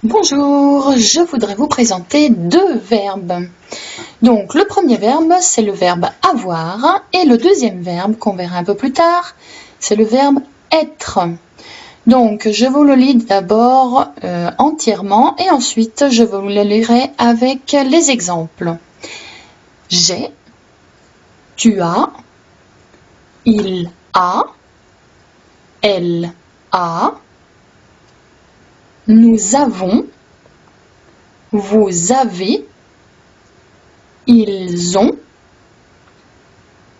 Bonjour, je voudrais vous présenter deux verbes. Donc le premier verbe, c'est le verbe avoir et le deuxième verbe qu'on verra un peu plus tard, c'est le verbe être. Donc je vous le lis d'abord entièrement et ensuite je vous le lirai avec les exemples. J'ai, tu as, il a, elle a, nous avons, vous avez, ils ont,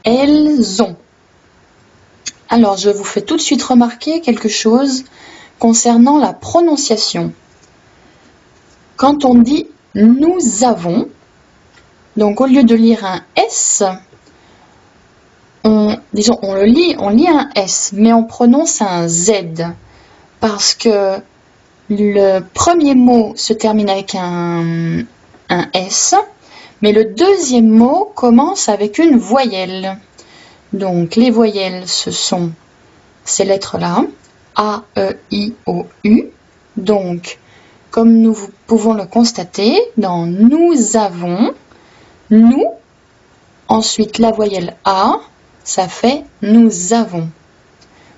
elles ont. Alors, je vous fais tout de suite remarquer quelque chose concernant la prononciation. Quand on dit « nous avons », donc au lieu de lire un S, on lit un S, mais on prononce un Z, parce que le premier mot se termine avec un S, mais le deuxième mot commence avec une voyelle. Donc les voyelles, ce sont ces lettres-là, A, E, I, O, U. Donc, comme nous pouvons le constater, dans nous avons, nous, ensuite la voyelle A, ça fait nous avons.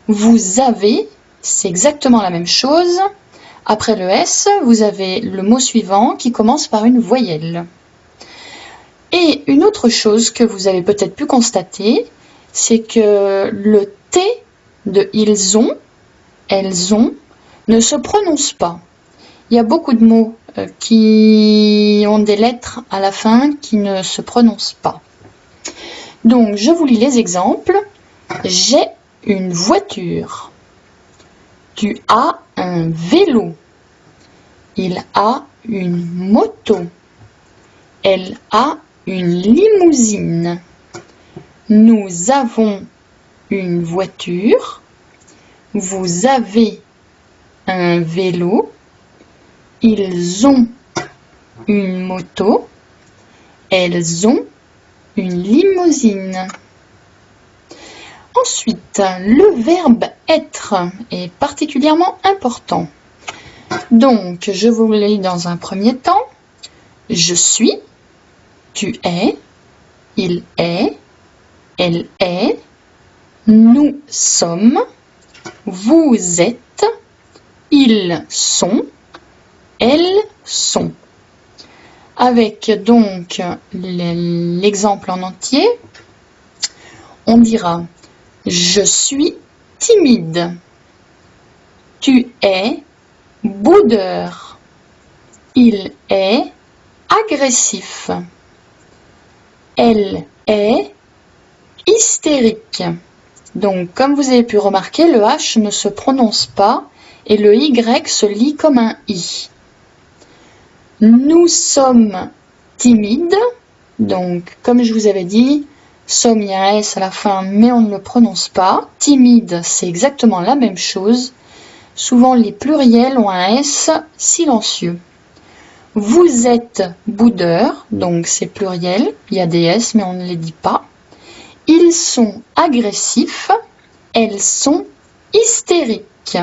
Vous avez, c'est exactement la même chose. Après le S, vous avez le mot suivant qui commence par une voyelle. Et une autre chose que vous avez peut-être pu constater, c'est que le T de ils ont, elles ont, ne se prononce pas. Il y a beaucoup de mots qui ont des lettres à la fin qui ne se prononcent pas. Donc, je vous lis les exemples. J'ai une voiture. Tu as un vélo. Il a une moto. Elle a une limousine. Nous avons une voiture. Vous avez un vélo. Ils ont une moto. Elles ont une limousine. Ensuite, le verbe être est particulièrement important. Donc, je vous le lis dans un premier temps. Je suis, tu es, il est, elle est, nous sommes, vous êtes, ils sont, elles sont. Avec donc l'exemple en entier, on dira « Je suis timide ». Tu es boudeur. Il est agressif. Elle est hystérique. Donc, comme vous avez pu remarquer, le H ne se prononce pas et le Y se lit comme un I. Nous sommes timides. Donc, comme je vous avais dit, somme, il y a un S à la fin, mais on ne le prononce pas. Timide, c'est exactement la même chose. Souvent, les pluriels ont un S silencieux. Vous êtes boudeur, donc c'est pluriel. Il y a des S, mais on ne les dit pas. Ils sont agressifs. Elles sont hystériques.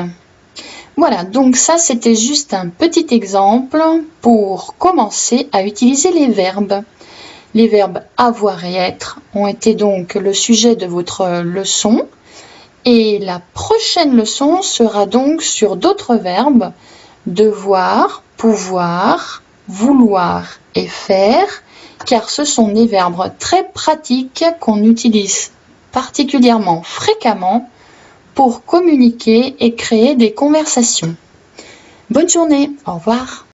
Voilà, donc ça, c'était juste un petit exemple pour commencer à utiliser les verbes. Les verbes avoir et être ont été donc le sujet de votre leçon. Et la prochaine leçon sera donc sur d'autres verbes, devoir, pouvoir, vouloir et faire, car ce sont des verbes très pratiques qu'on utilise particulièrement fréquemment pour communiquer et créer des conversations. Bonne journée, au revoir.